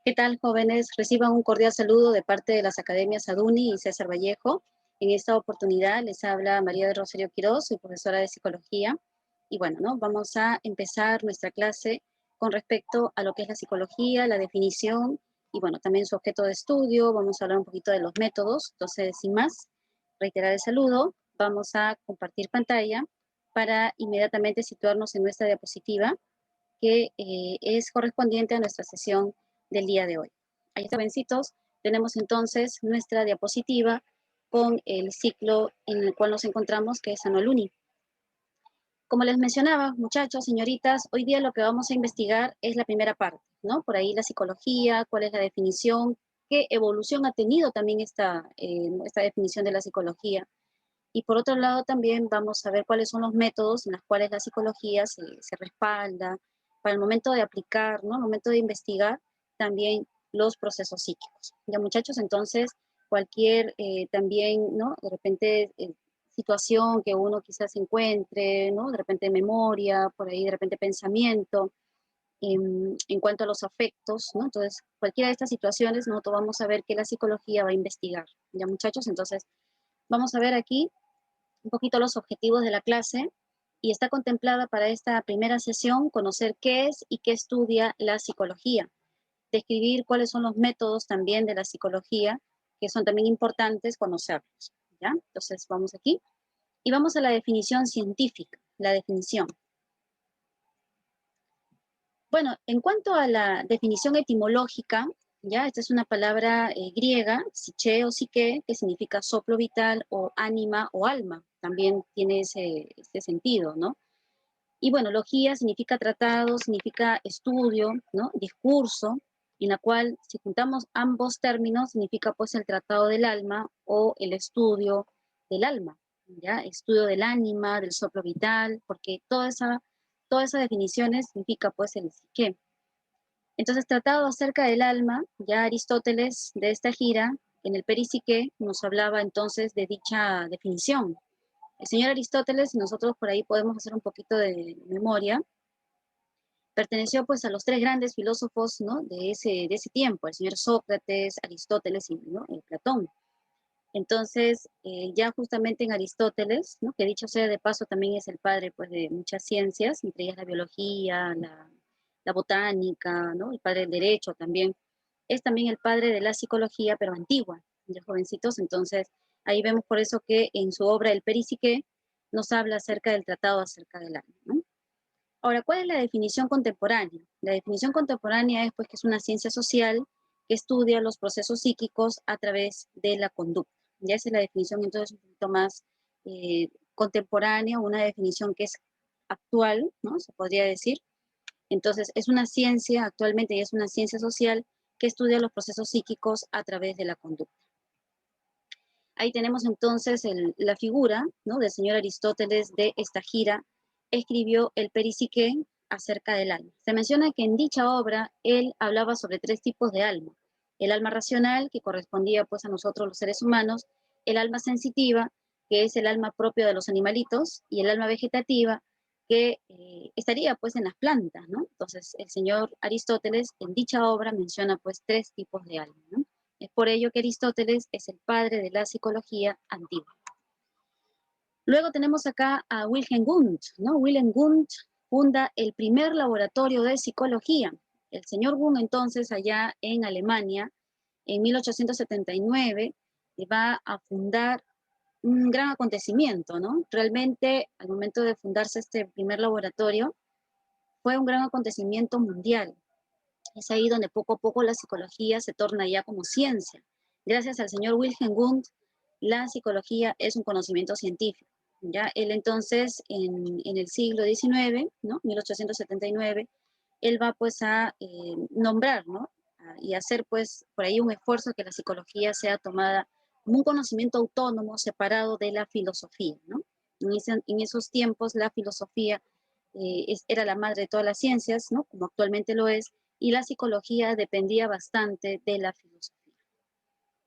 ¿Qué tal, jóvenes? Reciban un cordial saludo de parte de las academias Aduni y César Vallejo. En esta oportunidad les habla María de Rosario Quiroz, soy profesora de psicología. Y bueno, ¿no? Vamos a empezar nuestra clase con respecto a lo que es la psicología, la definición y bueno, también su objeto de estudio. Vamos a hablar un poquito de los métodos. Entonces, sin más, reiterar el saludo. Vamos a compartir pantalla para inmediatamente situarnos en nuestra diapositiva que es correspondiente a nuestra sesión del día de hoy. Ahí está, jovencitos, tenemos entonces nuestra diapositiva con el ciclo en el cual nos encontramos, que es Anual Uni. Como les mencionaba, muchachos, señoritas, hoy día lo que vamos a investigar es la primera parte, ¿no? Por ahí la psicología, cuál es la definición, qué evolución ha tenido también esta definición de la psicología. Y por otro lado también vamos a ver cuáles son los métodos en los cuales la psicología se respalda para el momento de aplicar, ¿no? El momento de investigar también los procesos psíquicos. Ya muchachos, entonces cualquier también, ¿no? De repente situación que uno quizás encuentre, ¿no? De repente memoria, por ahí de repente pensamiento, en cuanto a los afectos, ¿no? Entonces, cualquiera de estas situaciones, nosotros vamos a ver que la psicología va a investigar. Ya muchachos, entonces vamos a ver aquí un poquito los objetivos de la clase y está contemplada para esta primera sesión conocer qué es y qué estudia la psicología, describir cuáles son los métodos también de la psicología, que son también importantes conocerlos, ¿ya? Entonces vamos aquí y vamos a la definición científica, la definición. Bueno, en cuanto a la definición etimológica, ya, esta es una palabra griega, psiche o psique, que significa soplo vital o ánima o alma. También tiene ese sentido, ¿no? Y bueno, logía significa tratado, significa estudio, ¿no? Discurso, en la cual, si juntamos ambos términos, significa pues el tratado del alma o el estudio del alma, ¿ya? Estudio del ánima, del soplo vital, porque todas esas definiciones significa pues el psique. Entonces, tratado acerca del alma, ya Aristóteles de esta gira, en el Peripsique, nos hablaba entonces de dicha definición. El señor Aristóteles, y nosotros por ahí podemos hacer un poquito de memoria, perteneció pues a los tres grandes filósofos, ¿no? de ese tiempo, el señor Sócrates, Aristóteles y, ¿no? Platón. Entonces, ya justamente en Aristóteles, ¿no? Que dicho sea de paso también es el padre pues, de muchas ciencias, entre ellas la biología, la botánica, ¿no? El padre del derecho también, es también el padre de la psicología, pero antigua, de jovencitos. Entonces, ahí vemos por eso que en su obra El Peripsique nos habla acerca del tratado acerca del alma, ¿no? Ahora, ¿cuál es la definición contemporánea? La definición contemporánea es pues que es una ciencia social que estudia los procesos psíquicos a través de la conducta. Ya esa es la definición entonces un poquito más contemporánea, una definición que es actual, ¿no? Se podría decir. Entonces, es una ciencia actualmente y es una ciencia social que estudia los procesos psíquicos a través de la conducta. Ahí tenemos entonces la figura, ¿no? Del señor Aristóteles de esta gira, escribió el Peripsique acerca del alma. Se menciona que en dicha obra él hablaba sobre tres tipos de alma. El alma racional, que correspondía pues a nosotros los seres humanos, el alma sensitiva, que es el alma propio de los animalitos, y el alma vegetativa, que estaría pues en las plantas, ¿no? Entonces el señor Aristóteles en dicha obra menciona pues tres tipos de alma, ¿no? Es por ello que Aristóteles es el padre de la psicología antigua. Luego tenemos acá a Wilhelm Wundt, ¿no? Wilhelm Wundt funda el primer laboratorio de psicología. El señor Wundt entonces allá en Alemania, en 1879, va a fundar un gran acontecimiento, ¿no? Realmente al momento de fundarse este primer laboratorio fue un gran acontecimiento mundial. Es ahí donde poco a poco la psicología se torna ya como ciencia. Gracias al señor Wilhelm Wundt, la psicología es un conocimiento científico. Ya él entonces, en el siglo XIX, ¿no? 1879, él va pues a nombrar, ¿no? Y hacer pues por ahí un esfuerzo que la psicología sea tomada como un conocimiento autónomo, separado de la filosofía, ¿no? En esos tiempos la filosofía era la madre de todas las ciencias, ¿no? Como actualmente lo es, y la psicología dependía bastante de la filosofía.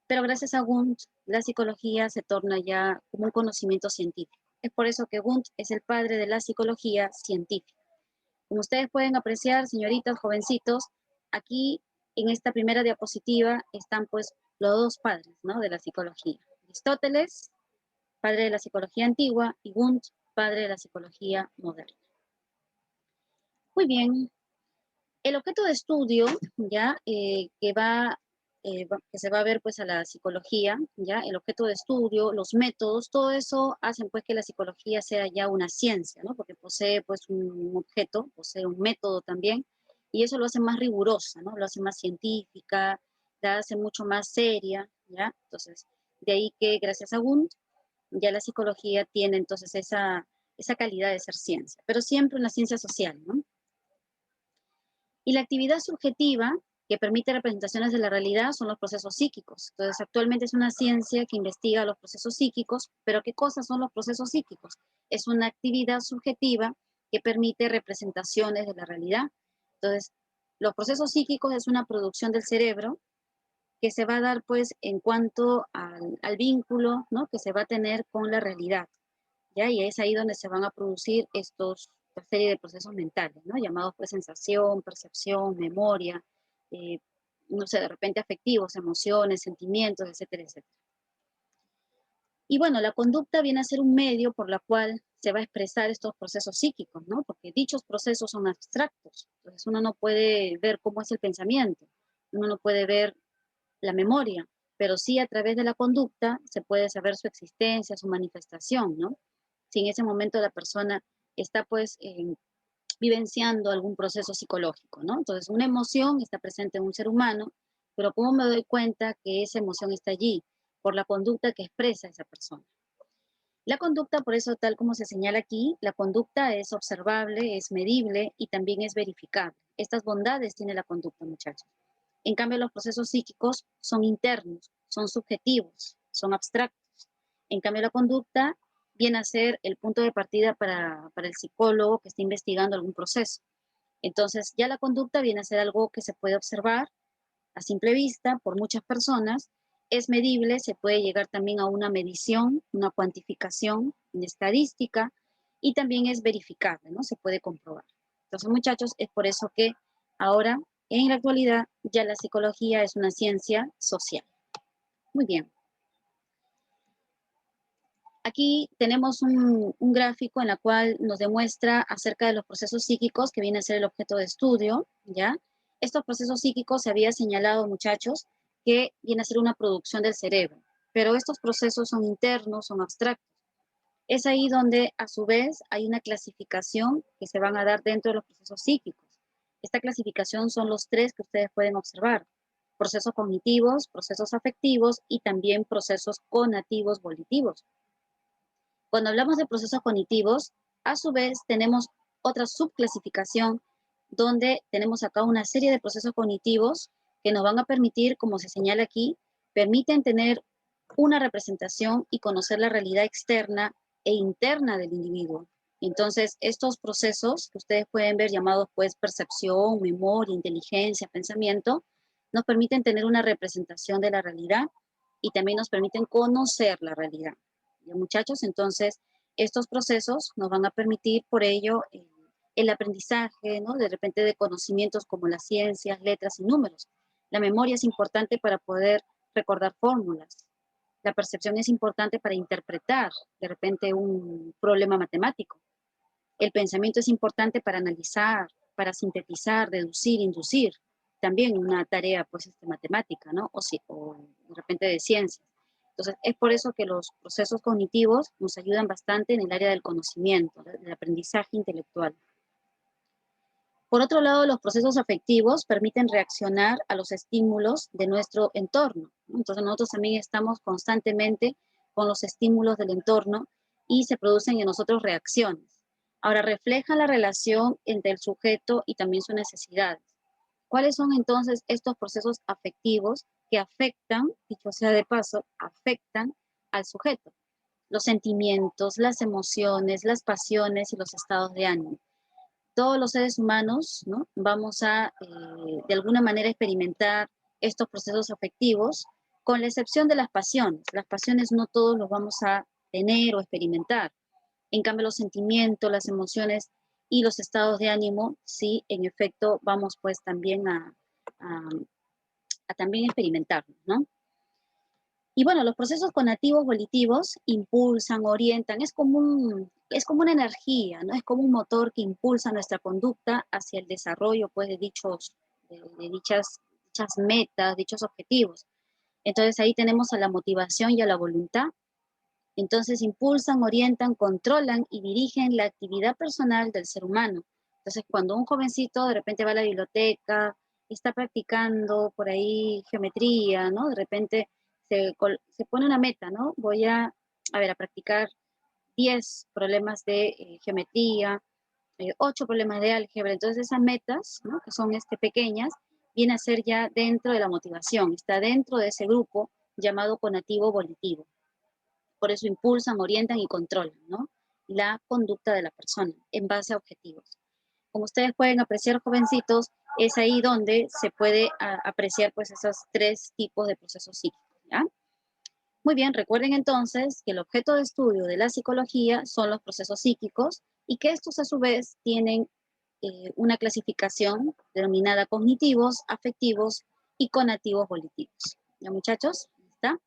Pero gracias a Wundt, la psicología se torna ya como un conocimiento científico. Es por eso que Wundt es el padre de la psicología científica. Como ustedes pueden apreciar, señoritas, jovencitos, aquí en esta primera diapositiva están pues los dos padres, ¿no?, de la psicología. Aristóteles, padre de la psicología antigua, y Wundt, padre de la psicología moderna. Muy bien. El objeto de estudio, ya, que se va a ver pues a la psicología, ya, el objeto de estudio, los métodos, todo eso hacen pues que la psicología sea ya una ciencia, ¿no? Porque posee pues un objeto, posee un método también, y eso lo hace más rigurosa, ¿no? Lo hace más científica, la hace mucho más seria, ¿ya? Entonces, de ahí que gracias a Wundt, ya la psicología tiene entonces esa calidad de ser ciencia, pero siempre una ciencia social, ¿no? Y la actividad subjetiva que permite representaciones de la realidad son los procesos psíquicos. Entonces, actualmente es una ciencia que investiga los procesos psíquicos, pero ¿qué cosas son los procesos psíquicos? Es una actividad subjetiva que permite representaciones de la realidad. Entonces, los procesos psíquicos es una producción del cerebro que se va a dar pues en cuanto al vínculo, ¿no?, que se va a tener con la realidad, ¿ya? Y es ahí donde se van a producir esta serie de procesos mentales, ¿no?, llamados pues sensación, percepción, memoria, eh, no sé, de repente afectivos, emociones, sentimientos, etcétera, etcétera. Y bueno, la conducta viene a ser un medio por la cual se va a expresar estos procesos psíquicos, ¿no? Porque dichos procesos son abstractos. Entonces uno no puede ver cómo es el pensamiento, uno no puede ver la memoria, pero sí a través de la conducta se puede saber su existencia, su manifestación, ¿no? Si en ese momento la persona está pues vivenciando algún proceso psicológico, ¿no? Entonces, una emoción está presente en un ser humano, pero ¿cómo me doy cuenta que esa emoción está allí? Por la conducta que expresa esa persona. La conducta, por eso, tal como se señala aquí, la conducta es observable, es medible y también es verificable. Estas bondades tiene la conducta, muchachos. En cambio, los procesos psíquicos son internos, son subjetivos, son abstractos. En cambio, la conducta viene a ser el punto de partida para el psicólogo que está investigando algún proceso. Entonces, ya la conducta viene a ser algo que se puede observar a simple vista por muchas personas, es medible, se puede llegar también a una medición, una cuantificación, una estadística, y también es verificable, ¿no? Se puede comprobar. Entonces, muchachos, es por eso que ahora, en la actualidad, ya la psicología es una ciencia social. Muy bien. Aquí tenemos un gráfico en el cual nos demuestra acerca de los procesos psíquicos que viene a ser el objeto de estudio, ¿ya? Estos procesos psíquicos se había señalado, muchachos, que viene a ser una producción del cerebro, pero estos procesos son internos, son abstractos. Es ahí donde, a su vez, hay una clasificación que se van a dar dentro de los procesos psíquicos. Esta clasificación son los tres que ustedes pueden observar: procesos cognitivos, procesos afectivos y también procesos conativos volitivos. Cuando hablamos de procesos cognitivos, a su vez tenemos otra subclasificación donde tenemos acá una serie de procesos cognitivos que nos van a permitir, como se señala aquí, permiten tener una representación y conocer la realidad externa e interna del individuo. Entonces, estos procesos que ustedes pueden ver llamados pues percepción, memoria, inteligencia, pensamiento, nos permiten tener una representación de la realidad y también nos permiten conocer la realidad. ¿Ya, muchachos? Entonces, estos procesos nos van a permitir, por ello, el aprendizaje, ¿no?, de repente de conocimientos como las ciencias, letras y números. La memoria es importante para poder recordar fórmulas. La percepción es importante para interpretar, de repente, un problema matemático. El pensamiento es importante para analizar, para sintetizar, deducir, inducir. También una tarea, pues, matemática, ¿no? O de repente de ciencias. Entonces, es por eso que los procesos cognitivos nos ayudan bastante en el área del conocimiento, del aprendizaje intelectual. Por otro lado, los procesos afectivos permiten reaccionar a los estímulos de nuestro entorno, ¿no? Entonces, nosotros también estamos constantemente con los estímulos del entorno y se producen en nosotros reacciones. Ahora, refleja la relación entre el sujeto y también sus necesidades. ¿Cuáles son entonces estos procesos afectivos que afectan, dicho sea de paso, afectan al sujeto? Los sentimientos, las emociones, las pasiones y los estados de ánimo. Todos los seres humanos, ¿no?, vamos a, de alguna manera, experimentar estos procesos afectivos, con la excepción de las pasiones. Las pasiones no todos los vamos a tener o experimentar. En cambio, los sentimientos, las emociones y los estados de ánimo, sí, en efecto, vamos pues también a a también experimentarlo, ¿no? Y bueno, los procesos conativos volitivos impulsan, orientan, es como una energía, ¿no? Es como un motor que impulsa nuestra conducta hacia el desarrollo, pues, de dichas metas, dichos objetivos. Entonces ahí tenemos a la motivación y a la voluntad. Entonces impulsan, orientan, controlan y dirigen la actividad personal del ser humano. Entonces cuando un jovencito de repente va a la biblioteca, está practicando por ahí geometría, ¿no? De repente se pone una meta, ¿no? Voy a ver, a practicar 10 problemas de geometría, 8 problemas de álgebra. Entonces esas metas, ¿no? Que son pequeñas, viene a ser ya dentro de la motivación, está dentro de ese grupo llamado conativo volitivo. Por eso impulsan, orientan y controlan, ¿no? La conducta de la persona en base a objetivos. Como ustedes pueden apreciar, jovencitos, es ahí donde se puede apreciar pues esos tres tipos de procesos psíquicos, ¿ya? Muy bien, recuerden entonces que el objeto de estudio de la psicología son los procesos psíquicos y que estos a su vez tienen una clasificación denominada cognitivos, afectivos y conativos volitivos. ¿Ya, muchachos? ¿Está?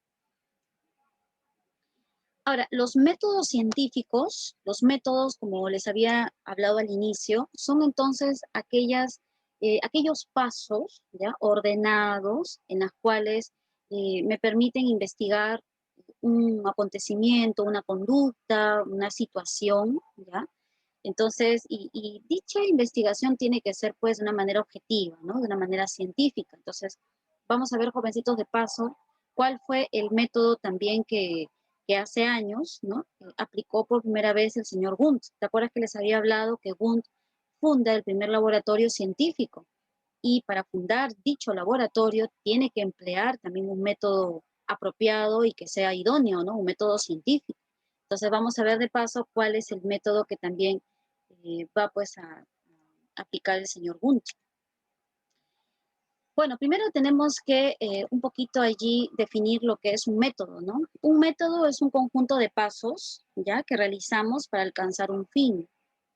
Ahora, los métodos científicos, los métodos, como les había hablado al inicio, son entonces aquellos pasos ya ordenados en los cuales me permiten investigar un acontecimiento, una conducta, una situación, ¿ya? Entonces, y dicha investigación tiene que ser pues de una manera objetiva, ¿no? De una manera científica. Entonces, vamos a ver, jovencitos, de paso, cuál fue el método también que hace años, ¿no? Aplicó por primera vez el señor Wundt. ¿Te acuerdas que les había hablado que Wundt funda el primer laboratorio científico? Y para fundar dicho laboratorio tiene que emplear también un método apropiado y que sea idóneo, ¿no? Un método científico. Entonces vamos a ver de paso cuál es el método que también va pues a aplicar el señor Wundt. Bueno, primero tenemos que un poquito allí definir lo que es un método, ¿no? Un método es un conjunto de pasos, ¿ya? Que realizamos para alcanzar un fin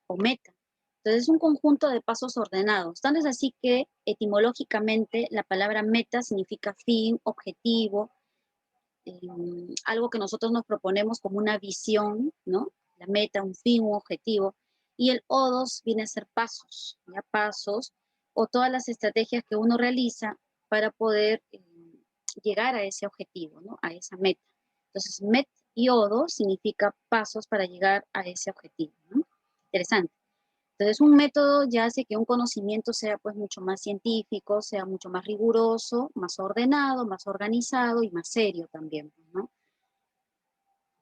o meta. Entonces es un conjunto de pasos ordenados. Tanto es así que etimológicamente la palabra meta significa fin, objetivo, algo que nosotros nos proponemos como una visión, ¿no? La meta, un fin, un objetivo. Y el odos viene a ser pasos, ¿ya? Pasos o todas las estrategias que uno realiza para poder llegar a ese objetivo, ¿no? A esa meta. Entonces, met y odo significa pasos para llegar a ese objetivo, ¿no? Interesante. Entonces, un método ya hace que un conocimiento sea pues mucho más científico, sea mucho más riguroso, más ordenado, más organizado y más serio también, ¿no?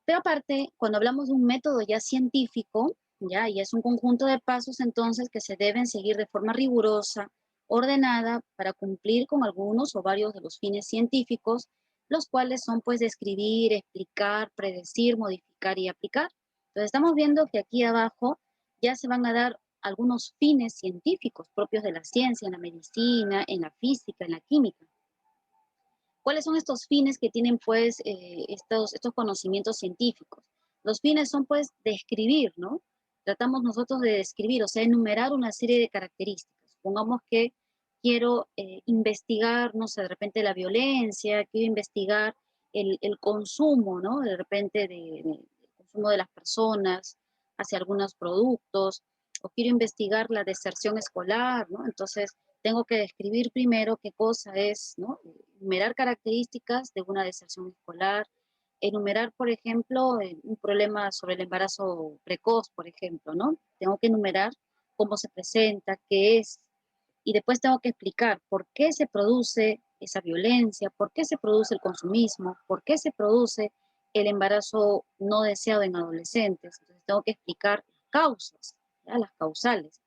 Pero aparte, cuando hablamos de un método ya científico, ya, y es un conjunto de pasos entonces que se deben seguir de forma rigurosa, ordenada, para cumplir con algunos o varios de los fines científicos, los cuales son pues describir, explicar, predecir, modificar y aplicar. Entonces estamos viendo que aquí abajo ya se van a dar algunos fines científicos propios de la ciencia, en la medicina, en la física, en la química. ¿Cuáles son estos fines que tienen pues estos conocimientos científicos? Los fines son pues describir, ¿no? Tratamos nosotros de describir, o sea, enumerar una serie de características. Supongamos que quiero investigar, no sé, de repente la violencia, quiero investigar el consumo, ¿no? De repente el consumo de las personas hacia algunos productos, o quiero investigar la deserción escolar, ¿no? Entonces, tengo que describir primero qué cosa es, ¿no? Enumerar características de una deserción escolar, enumerar, por ejemplo, un problema sobre el embarazo precoz, por ejemplo, ¿no? Tengo que enumerar cómo se presenta, qué es, y después tengo que explicar por qué se produce esa violencia, por qué se produce el consumismo, por qué se produce el embarazo no deseado en adolescentes. Entonces tengo que explicar las causas, ¿ya? Las causales.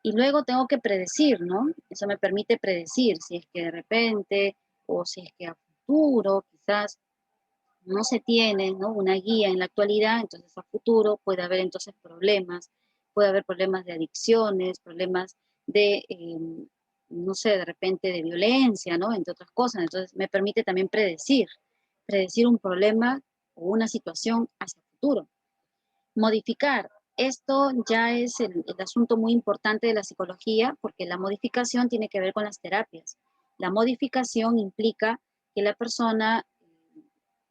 Y luego tengo que predecir, ¿no? Eso me permite predecir si es que de repente o si es que a futuro quizás no se tiene, ¿no? Una guía en la actualidad, entonces a futuro puede haber entonces problemas, puede haber problemas de adicciones, problemas de, no sé, de repente de violencia, ¿no? Entre otras cosas. Entonces me permite también predecir un problema o una situación hacia el futuro. Modificar. Esto ya es el asunto muy importante de la psicología porque la modificación tiene que ver con las terapias. La modificación implica que la persona,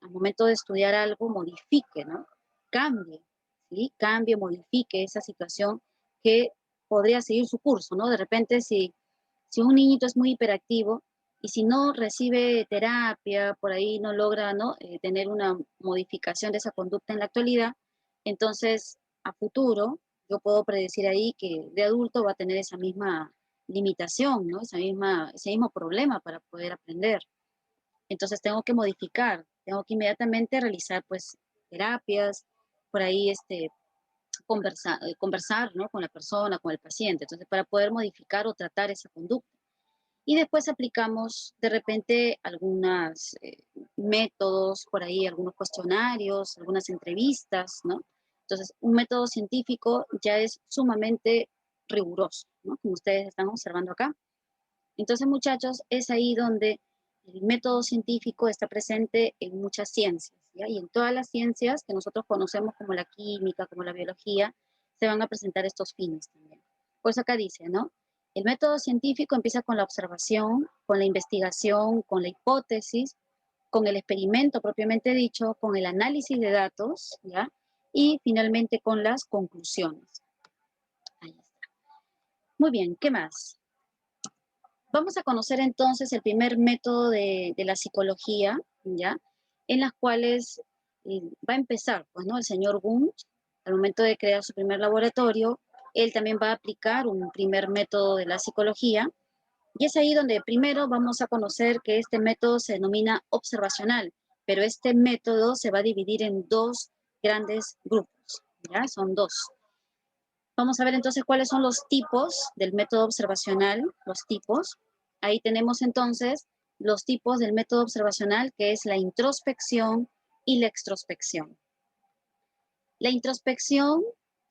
al momento de estudiar algo, modifique, ¿no? Cambie, ¿sí? Cambie, modifique esa situación que podría seguir su curso, ¿no? De repente, si un niñito es muy hiperactivo y si no recibe terapia, por ahí no logra, ¿no? Tener una modificación de esa conducta en la actualidad, entonces a futuro yo puedo predecir ahí que de adulto va a tener esa misma limitación, ¿no? Ese mismo problema para poder aprender. Entonces tengo que modificar, tengo que inmediatamente realizar pues terapias, por ahí conversar, ¿no? Con la persona, con el paciente, entonces para poder modificar o tratar esa conducta. Y después aplicamos de repente algunos métodos, por ahí algunos cuestionarios, algunas entrevistas, ¿no? Entonces, un método científico ya es sumamente riguroso, ¿no? Como ustedes están observando acá. Entonces, muchachos, es ahí donde el método científico está presente en muchas ciencias, ¿ya? Y en todas las ciencias que nosotros conocemos como la química, como la biología, se van a presentar estos fines también. Pues acá dice, ¿no? El método científico empieza con la observación, con la investigación, con la hipótesis, con el experimento propiamente dicho, con el análisis de datos, ¿ya? Y finalmente con las conclusiones. Ahí está. Muy bien, ¿qué más? Vamos a conocer entonces el primer método de la psicología, ¿ya? En las cuales va a empezar, pues, ¿no? El señor Wundt, al momento de crear su primer laboratorio, él también va a aplicar un primer método de la psicología, y es ahí donde primero vamos a conocer que este método se denomina observacional, pero este método se va a dividir en dos grandes grupos, ¿ya? Son dos. Vamos a ver entonces cuáles son los tipos del método observacional, los tipos. Ahí tenemos entonces los tipos del método observacional, que es la introspección y la extrospección. La introspección,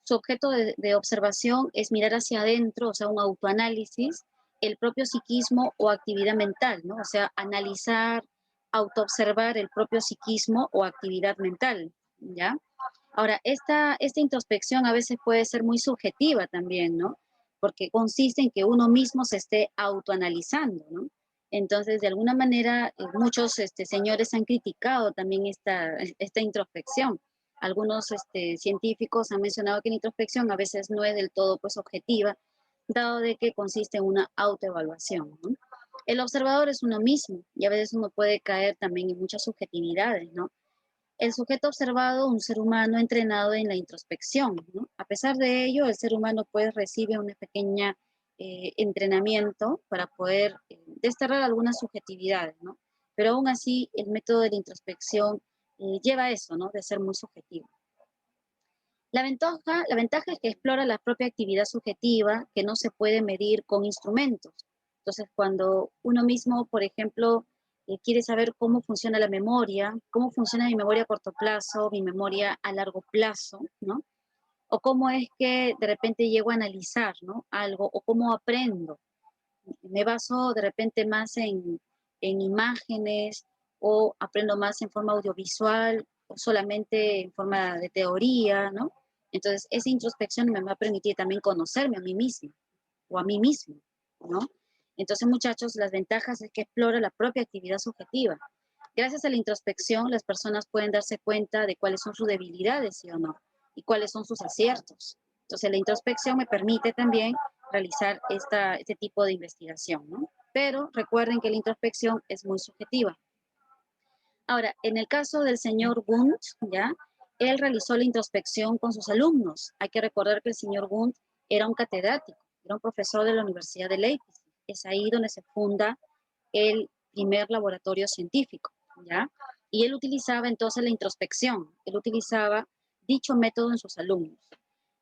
su objeto de observación es mirar hacia adentro, o sea, un autoanálisis, el propio psiquismo o actividad mental, ¿no? O sea, analizar, autoobservar el propio psiquismo o actividad mental, ¿ya? Ahora, esta introspección a veces puede ser muy subjetiva también, ¿no? Porque consiste en que uno mismo se esté autoanalizando, ¿no? Entonces, de alguna manera, muchos señores han criticado también esta introspección. Algunos científicos han mencionado que la introspección a veces no es del todo pues objetiva, dado de que consiste en una autoevaluación, ¿no? El observador es uno mismo y a veces uno puede caer también en muchas subjetividades, ¿no? El sujeto observado, un ser humano entrenado en la introspección, ¿no? A pesar de ello, el ser humano pues recibe una pequeña entrenamiento para poder desterrar algunas subjetividades, ¿no? Pero aún así, el método de la introspección lleva a eso, ¿no? De ser muy subjetivo. La ventaja es que explora la propia actividad subjetiva que no se puede medir con instrumentos. Entonces, cuando uno mismo, por ejemplo, quiere saber cómo funciona la memoria, cómo funciona mi memoria a corto plazo, mi memoria a largo plazo, ¿no? O cómo es que de repente llego a analizar, ¿no? Algo, o cómo aprendo. Me baso de repente más en imágenes o aprendo más en forma audiovisual o solamente en forma de teoría, ¿no? Entonces, esa introspección me va a permitir también conocerme a mí misma o a mí mismo, ¿no? Entonces, muchachos, las ventajas es que explora la propia actividad subjetiva. Gracias a la introspección, las personas pueden darse cuenta de cuáles son sus debilidades, ¿sí o no? Y cuáles son sus aciertos. Entonces, la introspección me permite también realizar este tipo de investigación, ¿no? Pero recuerden que la introspección es muy subjetiva. Ahora, en el caso del señor Wundt, ¿ya? Él realizó la introspección con sus alumnos. Hay que recordar que el señor Wundt era un catedrático, era un profesor de la Universidad de Leipzig. Es ahí donde se funda el primer laboratorio científico, ¿ya? Y él utilizaba entonces la introspección, él utilizaba dicho método en sus alumnos.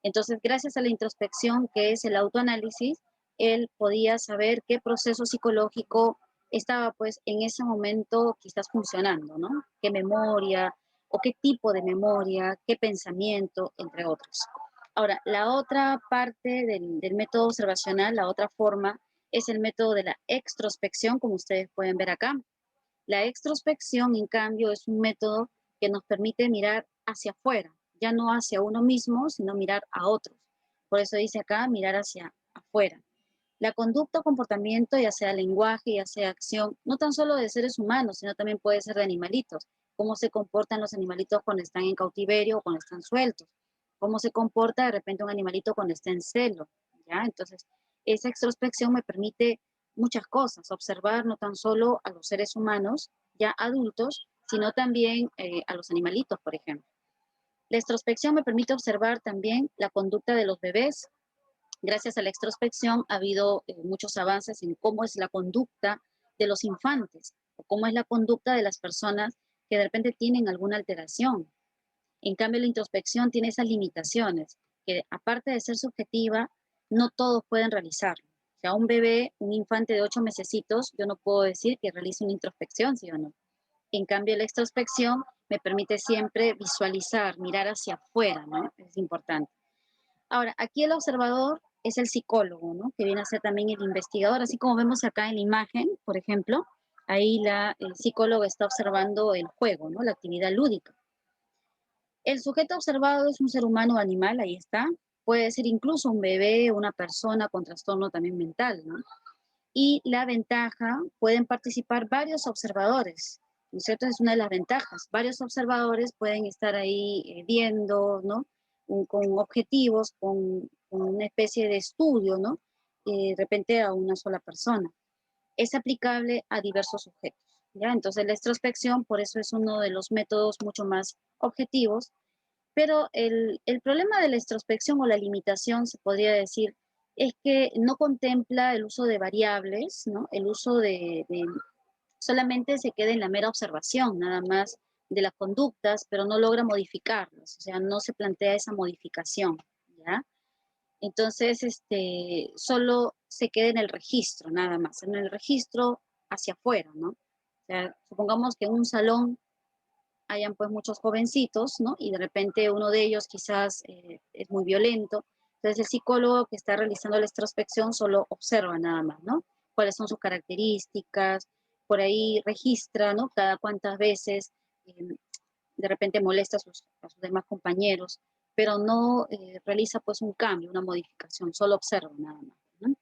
Entonces, gracias a la introspección, que es el autoanálisis, él podía saber qué proceso psicológico estaba pues en ese momento quizás funcionando, ¿no? Qué memoria o qué tipo de memoria, qué pensamiento, entre otros. Ahora, la otra parte del método observacional, la otra forma, es el método de la extrospección, como ustedes pueden ver acá. La extrospección, en cambio, es un método que nos permite mirar hacia afuera, ya no hacia uno mismo, sino mirar a otros. Por eso dice acá, mirar hacia afuera. La conducta o comportamiento, ya sea lenguaje, ya sea acción, no tan solo de seres humanos, sino también puede ser de animalitos. Cómo se comportan los animalitos cuando están en cautiverio o cuando están sueltos. Cómo se comporta de repente un animalito cuando está en celo. ¿Ya? Entonces, esa extrospección me permite muchas cosas, observar no tan solo a los seres humanos ya adultos, sino también a los animalitos, por ejemplo. La extrospección me permite observar también la conducta de los bebés. Gracias a la extrospección ha habido muchos avances en cómo es la conducta de los infantes o cómo es la conducta de las personas que de repente tienen alguna alteración. En cambio, la introspección tiene esas limitaciones, que aparte de ser subjetiva, no todos pueden realizarlo. O sea, un bebé, un infante de 8 mesecitos, yo no puedo decir que realice una introspección, ¿sí o no? En cambio, la extrospección me permite siempre visualizar, mirar hacia afuera, ¿no? Es importante. Ahora, aquí el observador es el psicólogo, ¿no? Que viene a ser también el investigador, así como vemos acá en la imagen, por ejemplo, ahí el psicólogo está observando el juego, ¿no? La actividad lúdica. El sujeto observado es un ser humano o animal, ahí está. Puede ser incluso un bebé, una persona con trastorno también mental, ¿no? Y la ventaja, pueden participar varios observadores, ¿no es cierto? Es una de las ventajas. Varios observadores pueden estar ahí viendo, ¿no? Con objetivos, con una especie de estudio, ¿no? De repente a una sola persona. Es aplicable a diversos sujetos, ¿ya? Entonces la extrospección, por eso es uno de los métodos mucho más objetivos, pero el problema de la introspección o la limitación, se podría decir, es que no contempla el uso de variables, ¿no? El uso solamente se queda en la mera observación, nada más de las conductas, pero no logra modificarlas, o sea, no se plantea esa modificación, ¿ya? Entonces, solo se queda en el registro, nada más, en el registro hacia afuera, ¿no? O sea, supongamos que en un salón hayan pues muchos jovencitos, ¿no? Y de repente uno de ellos quizás es muy violento. Entonces el psicólogo que está realizando la introspección solo observa nada más, ¿no? Cuáles son sus características, por ahí registra, ¿no? Cada cuántas veces de repente molesta a sus demás compañeros, pero no realiza pues un cambio, una modificación, solo observa nada más, ¿no?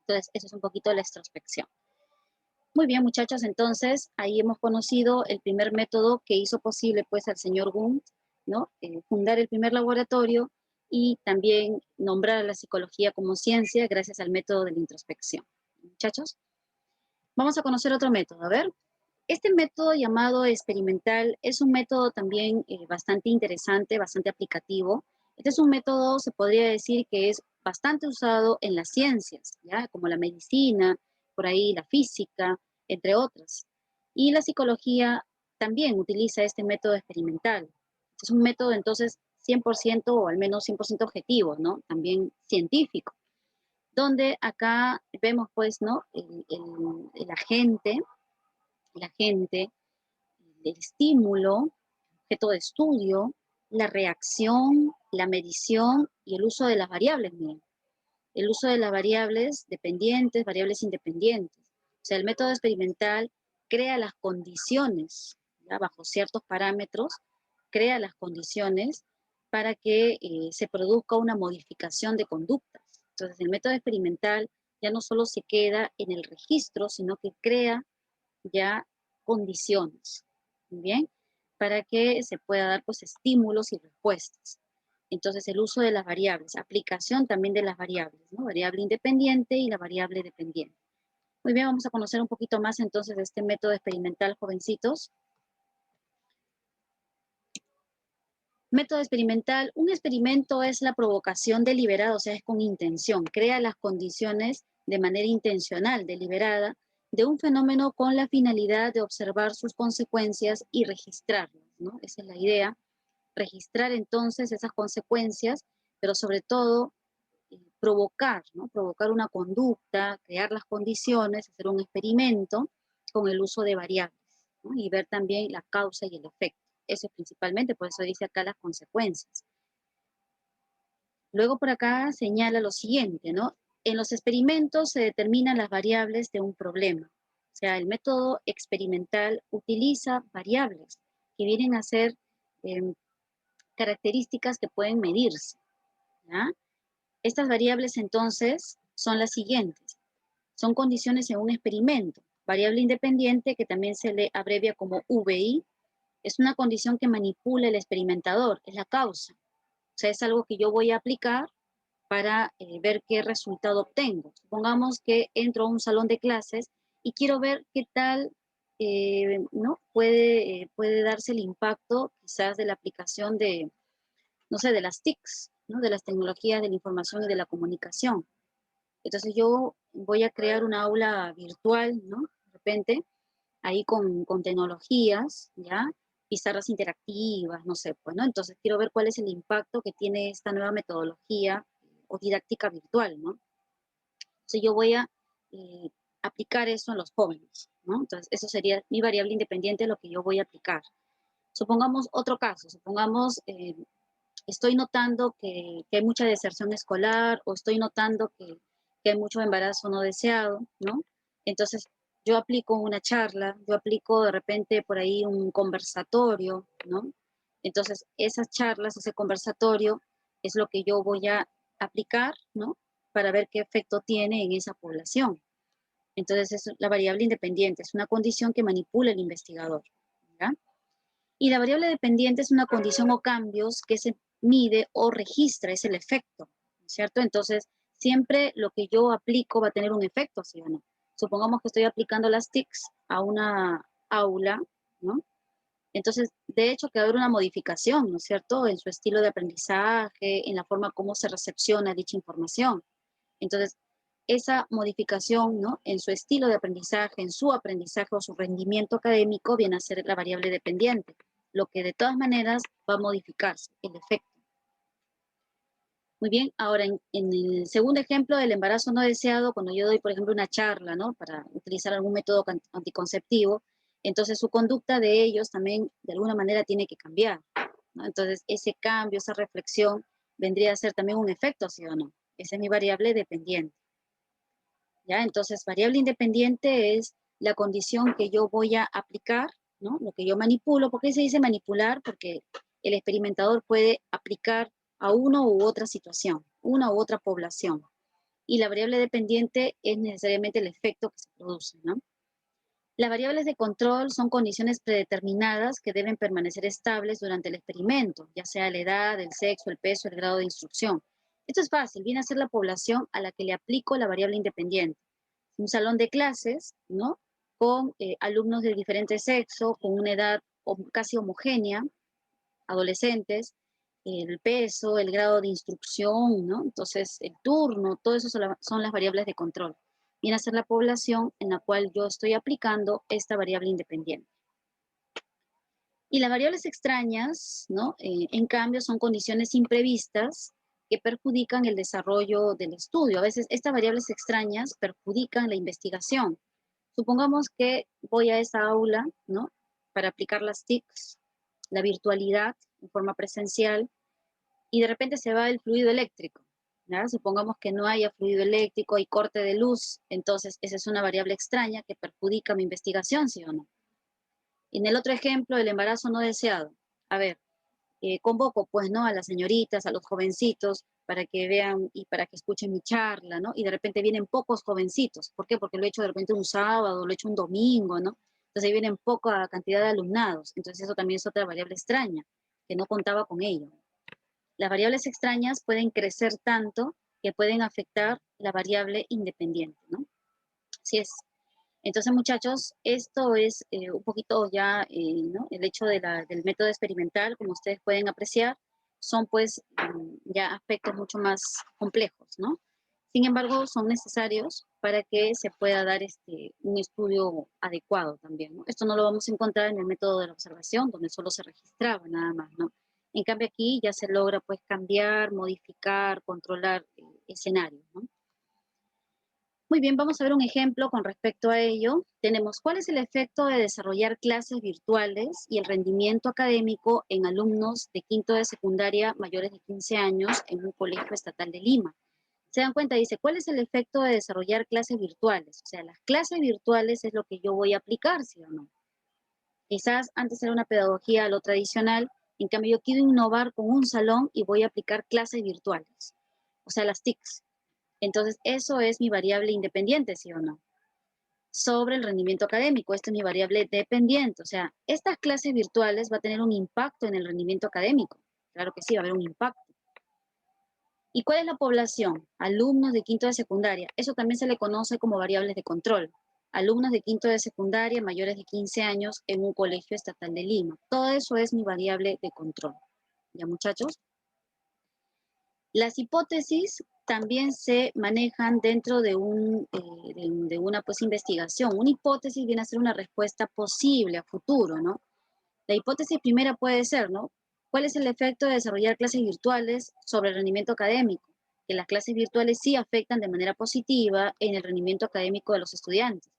Entonces eso es un poquito la introspección. Muy bien, muchachos, entonces ahí hemos conocido el primer método que hizo posible pues al señor Wundt, ¿no? Fundar el primer laboratorio y también nombrar a la psicología como ciencia gracias al método de la introspección. Muchachos, vamos a conocer otro método. A ver, este método llamado experimental es un método también bastante interesante, bastante aplicativo. Este es un método, se podría decir, que es bastante usado en las ciencias, ¿ya? Como la medicina, por ahí la física, entre otras. Y la psicología también utiliza este método experimental. Es un método entonces 100% o al menos 100% objetivo, ¿no? También científico, donde acá vemos pues, ¿no? El agente, el estímulo, objeto de estudio, la reacción, la medición y el uso de las variables, miren. El uso de las variables dependientes, variables independientes. O sea, el método experimental crea las condiciones, ¿ya? Bajo ciertos parámetros, crea las condiciones para que se produzca una modificación de conductas. Entonces, el método experimental ya no solo se queda en el registro, sino que crea ya condiciones, ¿bien? Para que se pueda dar pues estímulos y respuestas. Entonces el uso de las variables, aplicación también de las variables, ¿no? Variable independiente y la variable dependiente. Muy bien, vamos a conocer un poquito más entonces de este método experimental, jovencitos. Método experimental, un experimento es la provocación deliberada, o sea, es con intención, crea las condiciones de manera intencional, deliberada, de un fenómeno con la finalidad de observar sus consecuencias y registrarlas, ¿no? Esa es la idea, registrar entonces esas consecuencias, pero sobre todo provocar, ¿no? Provocar una conducta, crear las condiciones, hacer un experimento con el uso de variables, ¿no? Y ver también la causa y el efecto. Eso es principalmente, por eso dice acá las consecuencias. Luego por acá señala lo siguiente, ¿no? En los experimentos se determinan las variables de un problema. O sea, el método experimental utiliza variables que vienen a ser características que pueden medirse, ¿ya? Estas variables entonces son las siguientes. Son condiciones en un experimento. Variable independiente, que también se le abrevia como VI, es una condición que manipula el experimentador, es la causa. O sea, es algo que yo voy a aplicar para ver qué resultado obtengo. Supongamos que entro a un salón de clases y quiero ver qué tal ¿no? puede darse el impacto quizás de la aplicación de, no sé, de las TICs, ¿no? De las tecnologías de la información y de la comunicación. Entonces yo voy a crear una aula virtual, ¿no? De repente, ahí con tecnologías, ¿ya? Pizarras interactivas, no sé, pues, ¿no? Entonces quiero ver cuál es el impacto que tiene esta nueva metodología o didáctica virtual, ¿no? Entonces yo voy a eh, aplicar eso en los jóvenes, ¿no? Entonces eso sería mi variable independiente, lo que yo voy a aplicar. Supongamos otro caso, supongamos estoy notando que hay mucha deserción escolar o estoy notando que hay mucho embarazo no deseado, ¿no? Entonces yo aplico una charla, yo aplico de repente por ahí un conversatorio, ¿no? Entonces esas charlas, ese conversatorio es lo que yo voy a aplicar, ¿no? Para ver qué efecto tiene en esa población. Entonces es la variable independiente, es una condición que manipula el investigador, ¿ya? Y la variable dependiente es una condición o cambios que se mide o registra, es el efecto, ¿cierto? Entonces, siempre lo que yo aplico va a tener un efecto, ¿sí o no? Supongamos que estoy aplicando las TICs a una aula, ¿no? Entonces, de hecho, que va a haber una modificación, ¿no es cierto?, en su estilo de aprendizaje, en la forma como se recepciona dicha información. Entonces, esa modificación, ¿no?, en su estilo de aprendizaje, en su aprendizaje o su rendimiento académico, viene a ser la variable dependiente, lo que de todas maneras va a modificarse, el efecto. Muy bien, ahora en el segundo ejemplo del embarazo no deseado, cuando yo doy, por ejemplo, una charla, ¿no?, para utilizar algún método anticonceptivo, entonces su conducta de ellos también de alguna manera tiene que cambiar, ¿no? Entonces ese cambio, esa reflexión vendría a ser también un efecto, ¿sí o no? Esa es mi variable dependiente. ¿Ya? Entonces, variable independiente es la condición que yo voy a aplicar, ¿no? Lo que yo manipulo. ¿Por qué se dice manipular? Porque el experimentador puede aplicar a una u otra situación, una u otra población. Y la variable dependiente es necesariamente el efecto que se produce, ¿no? Las variables de control son condiciones predeterminadas que deben permanecer estables durante el experimento, ya sea la edad, el sexo, el peso, el grado de instrucción. Esto es fácil, viene a ser la población a la que le aplico la variable independiente. Un salón de clases, ¿no? Con alumnos de diferente sexo, con una edad casi homogénea, adolescentes, el peso, el grado de instrucción, ¿no? Entonces, el turno, todo eso son las variables de control. Viene a ser la población en la cual yo estoy aplicando esta variable independiente. Y las variables extrañas, ¿no? En cambio, son condiciones imprevistas que perjudican el desarrollo del estudio. A veces estas variables extrañas perjudican la investigación. Supongamos que voy a esa aula, ¿no?, para aplicar las TICs, la virtualidad en forma presencial, y de repente se va el fluido eléctrico, ¿ya? Supongamos que no haya fluido eléctrico y corte de luz, entonces esa es una variable extraña que perjudica mi investigación, ¿sí o no? En el otro ejemplo, el embarazo no deseado. A ver, convoco pues, ¿no?, a las señoritas, a los jovencitos, para que vean y para que escuchen mi charla, ¿no? Y de repente vienen pocos jovencitos. ¿Por qué? Porque lo he hecho de repente un sábado, lo he hecho un domingo, ¿no? Entonces ahí vienen poca cantidad de alumnados. Entonces eso también es otra variable extraña, que no contaba con ello. Las variables extrañas pueden crecer tanto que pueden afectar la variable independiente, ¿no? Así es. Entonces, muchachos, esto es un poquito ya, ¿no?, el hecho del método experimental, como ustedes pueden apreciar, son pues ya aspectos mucho más complejos, ¿no? Sin embargo, son necesarios para que se pueda dar un estudio adecuado también, ¿no? Esto no lo vamos a encontrar en el método de la observación, donde solo se registraba nada más, ¿no? En cambio, aquí ya se logra pues cambiar, modificar, controlar escenarios, ¿no? Muy bien, vamos a ver un ejemplo con respecto a ello. Tenemos cuál es el efecto de desarrollar clases virtuales y el rendimiento académico en alumnos de quinto de secundaria mayores de 15 años en un colegio estatal de Lima. Se dan cuenta, dice, ¿cuál es el efecto de desarrollar clases virtuales? O sea, las clases virtuales es lo que yo voy a aplicar, ¿sí o no? Quizás antes era una pedagogía a lo tradicional, en cambio yo quiero innovar con un salón y voy a aplicar clases virtuales, o sea, las TICs. Entonces, eso es mi variable independiente, ¿sí o no? Sobre el rendimiento académico, esta es mi variable dependiente. O sea, estas clases virtuales va a tener un impacto en el rendimiento académico. Claro que sí, va a haber un impacto. ¿Y cuál es la población? Alumnos de quinto de secundaria. Eso también se le conoce como variables de control. Alumnos de quinto de secundaria mayores de 15 años en un colegio estatal de Lima. Todo eso es mi variable de control. ¿Ya, muchachos? Las hipótesis también se manejan dentro de, de una pues, investigación. Una hipótesis viene a ser una respuesta posible a futuro, ¿no? La hipótesis primera puede ser, ¿no? ¿Cuál es el efecto de desarrollar clases virtuales sobre el rendimiento académico? Que las clases virtuales sí afectan de manera positiva en el rendimiento académico de los estudiantes.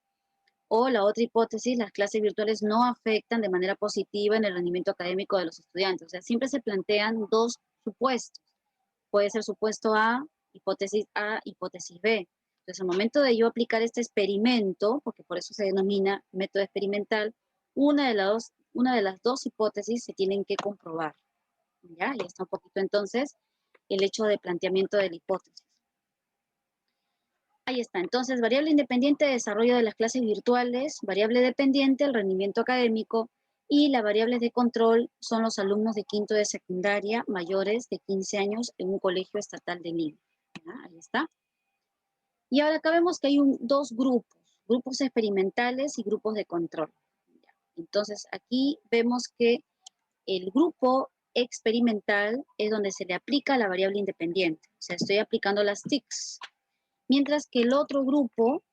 O la otra hipótesis, las clases virtuales no afectan de manera positiva en el rendimiento académico de los estudiantes. O sea, siempre se plantean dos supuestos. Puede ser supuesto A, hipótesis B. Entonces, al momento de yo aplicar este experimento, porque por eso se denomina método experimental, una de las dos hipótesis se tienen que comprobar. ¿Ya? Ya está un poquito entonces el hecho de planteamiento de la hipótesis. Ahí está. Entonces, variable independiente, desarrollo de las clases virtuales, variable dependiente, el rendimiento académico, y las variables de control son los alumnos de quinto de secundaria mayores de 15 años en un colegio estatal de Lima. ¿Ya? Ahí está. Y ahora acá vemos que hay dos grupos, grupos experimentales y grupos de control. ¿Ya? Entonces, aquí vemos que el grupo experimental es donde se le aplica la variable independiente. O sea, estoy aplicando las TICs. Mientras que el otro grupo,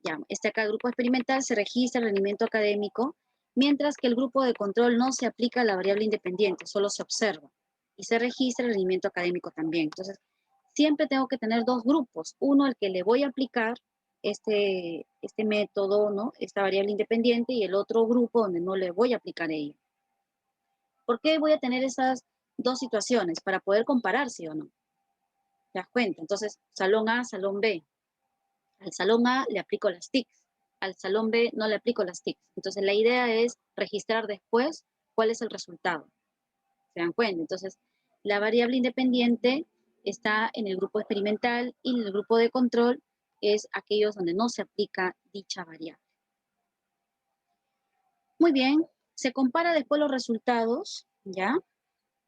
ya, este acá, el grupo experimental, se registra el rendimiento académico, mientras que el grupo de control no se aplica la variable independiente, solo se observa. Y se registra el rendimiento académico también. Entonces, siempre tengo que tener dos grupos. Uno al que le voy a aplicar este método, ¿no? Esta variable independiente, y el otro grupo donde no le voy a aplicar ella. ¿Por qué voy a tener esas dos situaciones? Para poder comparar, ¿sí o no? ¿Te das cuenta? Entonces, salón A, salón B. Al salón A le aplico las TICs, al salón B no le aplico las TICs. Entonces la idea es registrar después cuál es el resultado. ¿Se dan cuenta? Entonces la variable independiente está en el grupo experimental y en el grupo de control es aquellos donde no se aplica dicha variable. Muy bien, se compara después los resultados, ¿ya?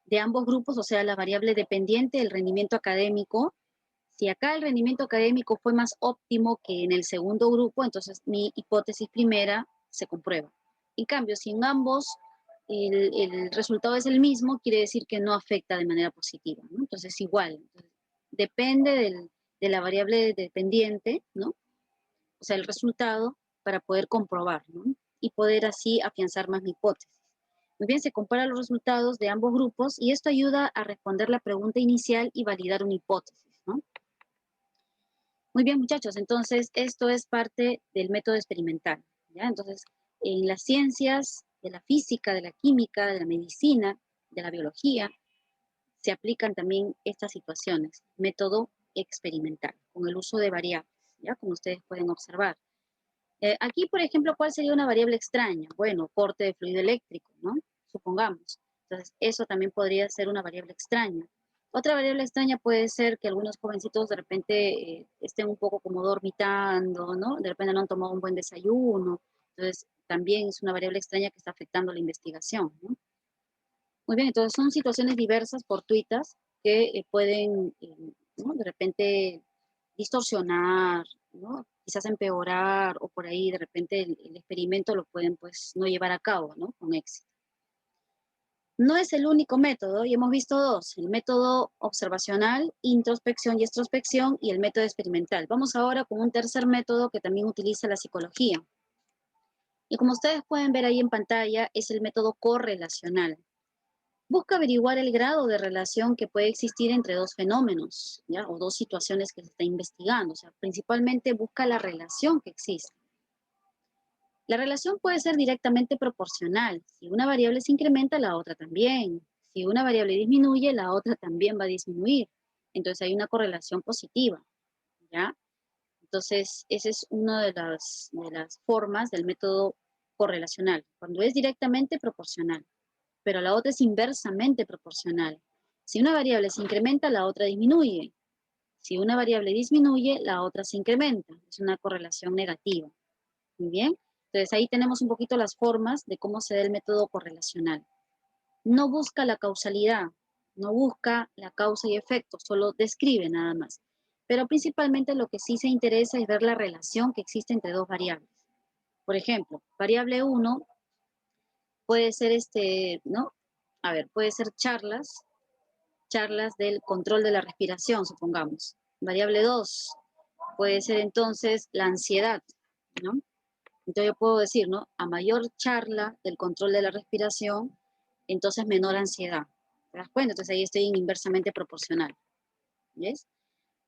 De ambos grupos, o sea, la variable dependiente, el rendimiento académico. Si acá el rendimiento académico fue más óptimo que en el segundo grupo, entonces mi hipótesis primera se comprueba. En cambio, si en ambos el resultado es el mismo, quiere decir que no afecta de manera positiva, ¿no? Entonces, igual, depende de la variable dependiente, ¿no? O sea, el resultado para poder comprobar, ¿no? Y poder así afianzar más mi hipótesis. Muy bien, se comparan los resultados de ambos grupos y esto ayuda a responder la pregunta inicial y validar una hipótesis, ¿no? Muy bien, muchachos, entonces esto es parte del método experimental, ¿ya? Entonces, en las ciencias de la física, de la química, de la medicina, de la biología, se aplican también estas situaciones, método experimental, con el uso de variables, ¿ya? Como ustedes pueden observar. Aquí, por ejemplo, ¿cuál sería una variable extraña? Bueno, corte de fluido eléctrico, ¿no? Supongamos. Entonces, eso también podría ser una variable extraña. Otra variable extraña puede ser que algunos jovencitos de repente estén un poco como dormitando, ¿no? De repente no han tomado un buen desayuno. Entonces, también es una variable extraña que está afectando la investigación, ¿no? Muy bien, entonces son situaciones diversas, fortuitas, que pueden, ¿no? De repente distorsionar, ¿no? Quizás empeorar o por ahí de repente el experimento lo pueden pues no llevar a cabo, ¿no? Con éxito. No es el único método y hemos visto dos, el método observacional, introspección y extrospección y el método experimental. Vamos ahora con un tercer método que también utiliza la psicología. Y como ustedes pueden ver ahí en pantalla, es el método correlacional. Busca averiguar el grado de relación que puede existir entre dos fenómenos, ¿ya? O dos situaciones que se está investigando. O sea, principalmente busca la relación que existe. La relación puede ser directamente proporcional. Si una variable se incrementa, la otra también. Si una variable disminuye, la otra también va a disminuir. Entonces hay una correlación positiva, ¿ya? Entonces, esa es una de las formas del método correlacional, cuando es directamente proporcional, pero la otra es inversamente proporcional. Si una variable se incrementa, la otra disminuye. Si una variable disminuye, la otra se incrementa. Es una correlación negativa. Muy bien. Entonces ahí tenemos un poquito las formas de cómo se da el método correlacional. No busca la causalidad, no busca la causa y efecto, solo describe nada más. Pero principalmente lo que sí se interesa es ver la relación que existe entre dos variables. Por ejemplo, variable 1 puede ser ¿no? A ver, puede ser charlas del control de la respiración, supongamos. Variable 2 puede ser entonces la ansiedad, ¿no? Entonces yo puedo decir, ¿no? A mayor charla del control de la respiración, entonces menor ansiedad. ¿Te das cuenta? Entonces ahí estoy en inversamente proporcional. ¿Ves?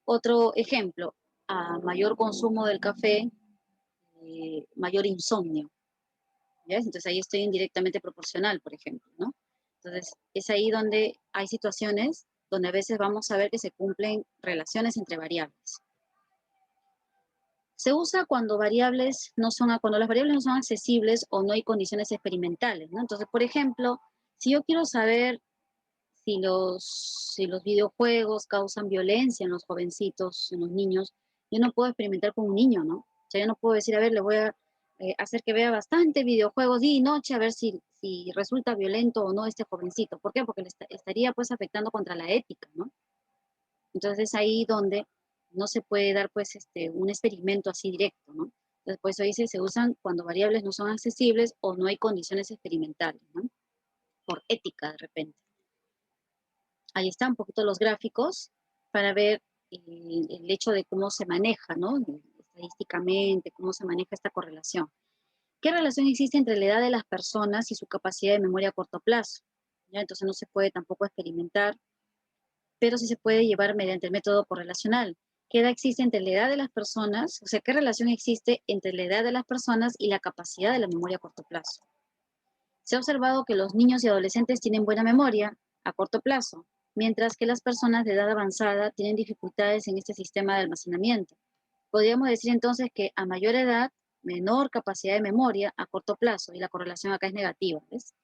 Otro ejemplo, a mayor consumo del café, mayor insomnio. ¿Ves? Entonces ahí estoy indirectamente proporcional, por ejemplo, ¿no? Entonces es ahí donde hay situaciones donde a veces vamos a ver que se cumplen relaciones entre variables. Se usa cuando cuando las variables no son accesibles o no hay condiciones experimentales, ¿no? Entonces, por ejemplo, si yo quiero saber si los videojuegos causan violencia en los jovencitos, en los niños, yo no puedo experimentar con un niño, ¿no? O sea, yo no puedo decir, a ver, le voy a hacer que vea bastante videojuegos día y noche, a ver si resulta violento o no este jovencito. ¿Por qué? Porque le estaría pues afectando contra la ética, ¿no? Entonces es ahí donde no se puede dar pues un experimento así directo, ¿no? Entonces por eso dice, se usan cuando variables no son accesibles o no hay condiciones experimentales, ¿no? Por ética de repente. Ahí están un poquito los gráficos para ver el hecho de cómo se maneja, ¿no? Estadísticamente, cómo se maneja esta correlación. ¿Qué relación existe entre la edad de las personas y su capacidad de memoria a corto plazo? ¿Ya? Entonces no se puede tampoco experimentar, pero sí se puede llevar mediante el método correlacional. ¿Qué edad existe entre la edad de las personas? O sea, ¿qué relación existe entre la edad de las personas y la capacidad de la memoria a corto plazo? Se ha observado que los niños y adolescentes tienen buena memoria a corto plazo, mientras que las personas de edad avanzada tienen dificultades en este sistema de almacenamiento. Podríamos decir entonces que a mayor edad, menor capacidad de memoria a corto plazo, y la correlación acá es negativa, ¿ves?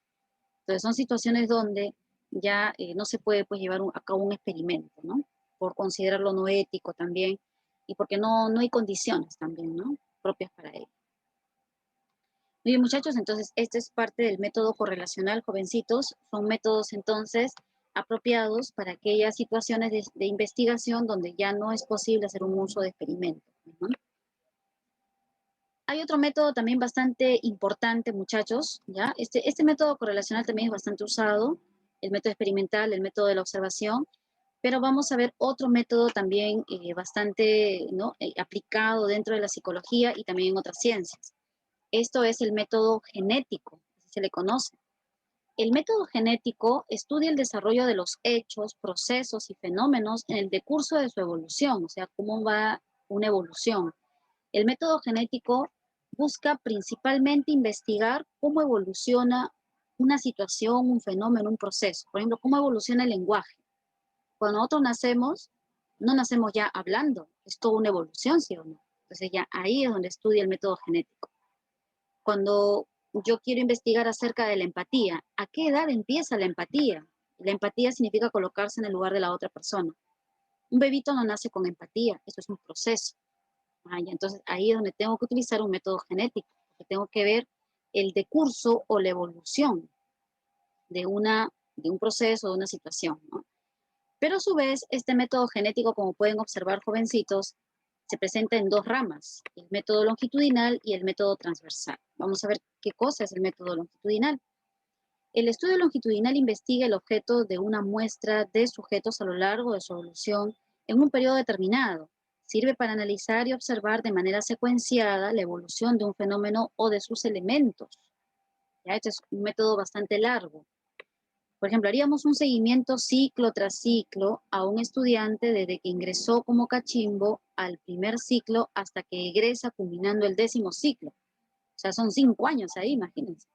Entonces son situaciones donde ya no se puede pues, llevar a cabo un experimento, ¿no? Por considerarlo no ético también, y porque no hay condiciones también, ¿no? Propias para ello. Muy bien, muchachos, entonces este es parte del método correlacional, jovencitos. Son métodos entonces apropiados para aquellas situaciones de investigación donde ya no es posible hacer un uso de experimentos, ¿no? Hay otro método también bastante importante, muchachos, ¿ya? Este método correlacional también es bastante usado, el método experimental, el método de la observación, pero vamos a ver otro método también bastante, ¿no? Aplicado dentro de la psicología y también en otras ciencias. Esto es el método genético, así se le conoce. El método genético estudia el desarrollo de los hechos, procesos y fenómenos en el decurso de su evolución, o sea, cómo va una evolución. El método genético busca principalmente investigar cómo evoluciona una situación, un fenómeno, un proceso. Por ejemplo, cómo evoluciona el lenguaje. Cuando nosotros nacemos, no nacemos ya hablando, es toda una evolución, ¿sí o no? Entonces ya ahí es donde estudia el método genético. Cuando yo quiero investigar acerca de la empatía, ¿a qué edad empieza la empatía? La empatía significa colocarse en el lugar de la otra persona. Un bebito no nace con empatía, eso es un proceso. Entonces ahí es donde tengo que utilizar un método genético, porque tengo que ver el decurso o la evolución de un proceso, de una situación, ¿no? Pero a su vez, este método genético, como pueden observar jovencitos, se presenta en dos ramas, el método longitudinal y el método transversal. Vamos a ver qué cosa es el método longitudinal. El estudio longitudinal investiga el objeto de una muestra de sujetos a lo largo de su evolución en un periodo determinado. Sirve para analizar y observar de manera secuenciada la evolución de un fenómeno o de sus elementos. ¿Ya? Este es un método bastante largo. Por ejemplo, haríamos un seguimiento ciclo tras ciclo a un estudiante desde que ingresó como cachimbo al primer ciclo hasta que egresa culminando el 10º ciclo. O sea, son 5 años ahí, imagínense.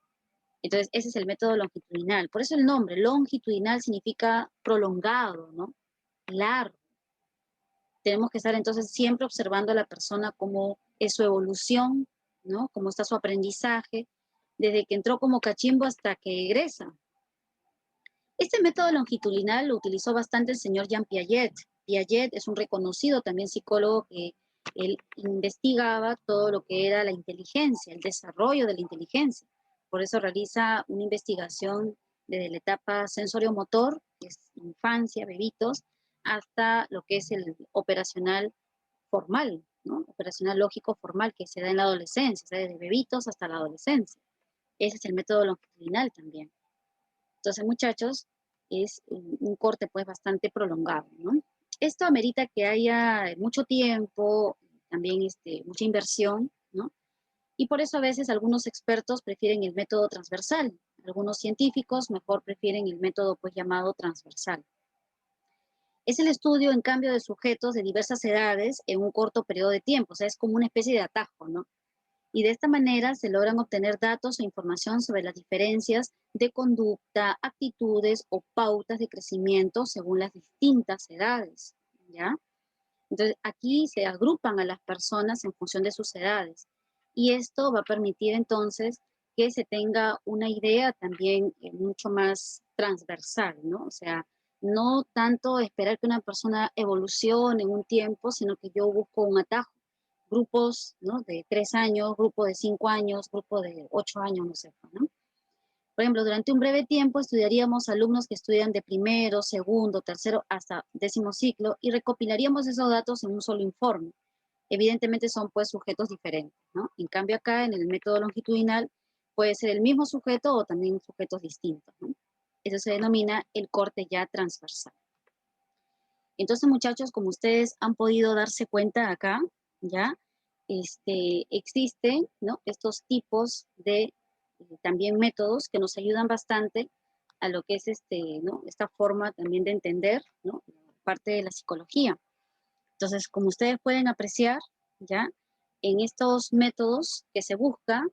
Entonces, ese es el método longitudinal. Por eso el nombre, longitudinal, significa prolongado, ¿no? Largo. Tenemos que estar entonces siempre observando a la persona cómo es su evolución, ¿no? Cómo está su aprendizaje, desde que entró como cachimbo hasta que egresa. Este método longitudinal lo utilizó bastante el señor Jean Piaget, Piaget es un reconocido también psicólogo que él investigaba todo lo que era la inteligencia, el desarrollo de la inteligencia. Por eso realiza una investigación desde la etapa sensorio-motor, que es infancia, bebitos, hasta lo que es el operacional formal, ¿no? Operacional lógico formal que se da en la adolescencia, o sea, desde bebitos hasta la adolescencia. Ese es el método longitudinal también. Entonces, muchachos, es un corte pues bastante prolongado, ¿no? Esto amerita que haya mucho tiempo, también mucha inversión, ¿no? Y por eso a veces algunos expertos prefieren el método transversal, algunos científicos mejor prefieren el método pues llamado transversal. Es el estudio, en cambio, de sujetos de diversas edades en un corto periodo de tiempo, o sea, es como una especie de atajo, ¿no? Y de esta manera se logran obtener datos o información sobre las diferencias de conducta, actitudes o pautas de crecimiento según las distintas edades, ¿ya? Entonces, aquí se agrupan a las personas en función de sus edades y esto va a permitir entonces que se tenga una idea también mucho más transversal, ¿no? O sea, no tanto esperar que una persona evolucione en un tiempo, sino que yo busco un atajo. Grupos, ¿no? De 3 años, grupo de 5 años, grupo de 8 años, no sé, ¿no? Por ejemplo, durante un breve tiempo estudiaríamos alumnos que estudian de primero, segundo, tercero hasta 10º ciclo y recopilaríamos esos datos en un solo informe. Evidentemente son pues sujetos diferentes, ¿no? En cambio acá en el método longitudinal puede ser el mismo sujeto o también sujetos distintos, ¿no? Eso se denomina el corte ya transversal. Entonces, muchachos, como ustedes han podido darse cuenta acá, ya, existen, ¿no? Estos tipos de también métodos que nos ayudan bastante a lo que es ¿no? Esta forma también de entender, ¿no? Parte de la psicología. Entonces, como ustedes pueden apreciar, ya, en estos métodos que se busca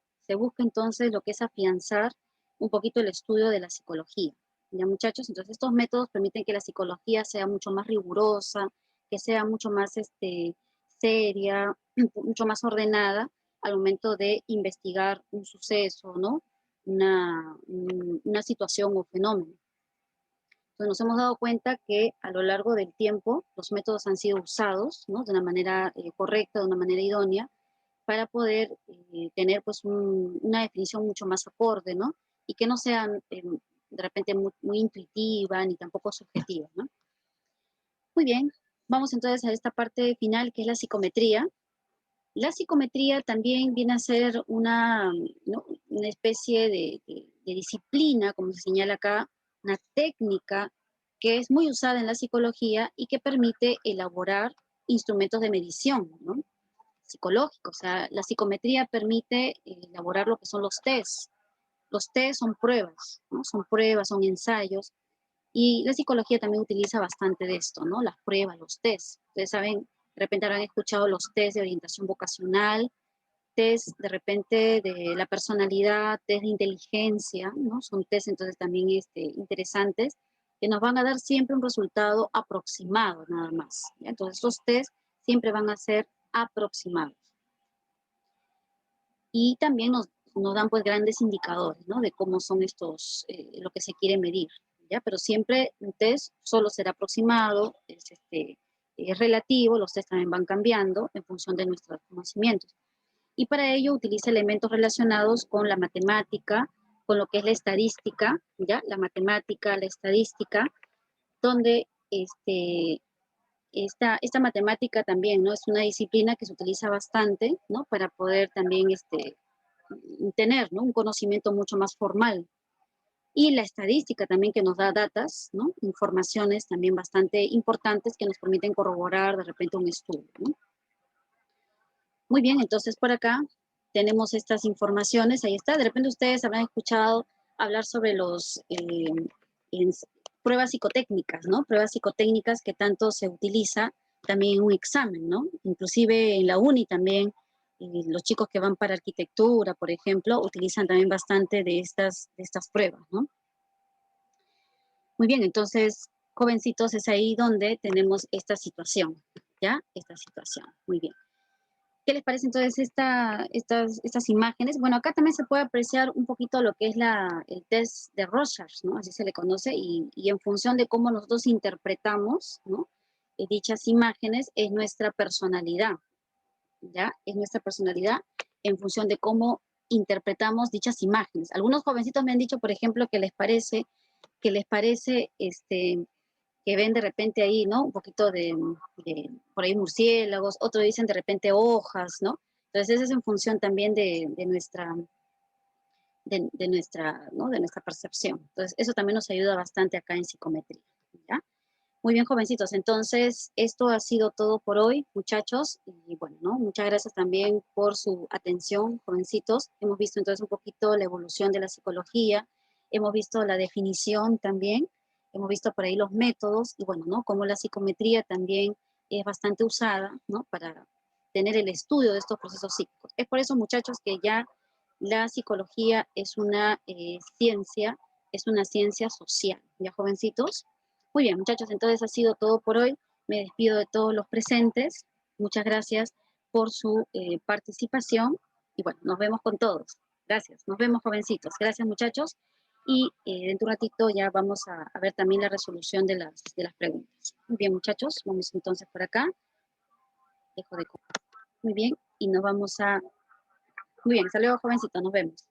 entonces lo que es afianzar un poquito el estudio de la psicología. ¿Ya, muchachos? Entonces, estos métodos permiten que la psicología sea mucho más rigurosa, que sea mucho más seria, mucho más ordenada al momento de investigar un suceso, ¿no? Una situación o fenómeno. Entonces nos hemos dado cuenta que a lo largo del tiempo los métodos han sido usados, ¿no? De una manera correcta, de una manera idónea, para poder tener pues una definición mucho más acorde, ¿no? Y que no sean de repente muy intuitiva ni tampoco subjetiva, ¿no? Muy bien, vamos entonces a esta parte final que es la psicometría. La psicometría también viene a ser ¿no? Una especie de disciplina, como se señala acá, una técnica que es muy usada en la psicología y que permite elaborar instrumentos de medición, ¿no? Psicológicos. O sea, la psicometría permite elaborar lo que son los test. Los test son pruebas, ¿no? Son pruebas, son ensayos. Y la psicología también utiliza bastante de esto, ¿no? Las pruebas, los test. Ustedes saben, de repente habrán escuchado los test de orientación vocacional, test de repente de la personalidad, test de inteligencia, ¿no? Son test entonces también interesantes que nos van a dar siempre un resultado aproximado nada más, ¿ya? Entonces estos test siempre van a ser aproximados. Y también nos dan pues grandes indicadores, ¿no? De cómo son estos, lo que se quiere medir, ¿ya? Pero siempre un test solo será aproximado, es relativo, los test también van cambiando en función de nuestros conocimientos. Y para ello utiliza elementos relacionados con la matemática, con lo que es la estadística, ¿ya? La matemática, la estadística, donde esta matemática también, ¿no? Es una disciplina que se utiliza bastante, ¿no? Para poder también tener, ¿no? Un conocimiento mucho más formal. Y la estadística también que nos da datas, ¿no? Informaciones también bastante importantes que nos permiten corroborar de repente un estudio, ¿no? Muy bien, entonces por acá tenemos estas informaciones, ahí está. De repente ustedes habrán escuchado hablar sobre los pruebas psicotécnicas, ¿no? Pruebas psicotécnicas que tanto se utiliza también en un examen, ¿no? Inclusive en la uni también, los chicos que van para arquitectura, por ejemplo, utilizan también bastante de estas pruebas, ¿no? Muy bien, entonces, jovencitos, es ahí donde tenemos esta situación, ¿ya? Esta situación, muy bien. ¿Qué les parece entonces estas imágenes? Bueno, acá también se puede apreciar un poquito lo que es el test de Rorschach, ¿no? Así se le conoce, y en función de cómo nosotros interpretamos, ¿no? dichas imágenes es nuestra personalidad, ¿ya? Es nuestra personalidad en función de cómo interpretamos dichas imágenes. Algunos jovencitos me han dicho, por ejemplo, que les parece que ven de repente ahí, ¿no? Un poquito por ahí murciélagos, otros dicen de repente hojas, ¿no? Entonces, eso es en función también de nuestra, ¿no? De nuestra percepción. Entonces, eso también nos ayuda bastante acá en psicometría, ¿ya? Muy bien, jovencitos. Entonces, esto ha sido todo por hoy, muchachos. Y bueno, ¿no? Muchas gracias también por su atención, jovencitos. Hemos visto entonces un poquito la evolución de la psicología, hemos visto la definición también, hemos visto por ahí los métodos y bueno, ¿no? Cómo la psicometría también es bastante usada, ¿no? Para tener el estudio de estos procesos psíquicos. Es por eso, muchachos, que ya la psicología es una ciencia social. ¿Ya, jovencitos? Muy bien, muchachos, entonces ha sido todo por hoy. Me despido de todos los presentes. Muchas gracias por su participación. Y bueno, nos vemos con todos. Gracias. Nos vemos, jovencitos. Gracias, muchachos. Y dentro de un ratito ya vamos a ver también la resolución de las preguntas. Muy bien, muchachos. Vamos entonces por acá. Dejo de... Muy bien. Y nos vamos a... Muy bien. Hasta luego, jovencitos. Nos vemos.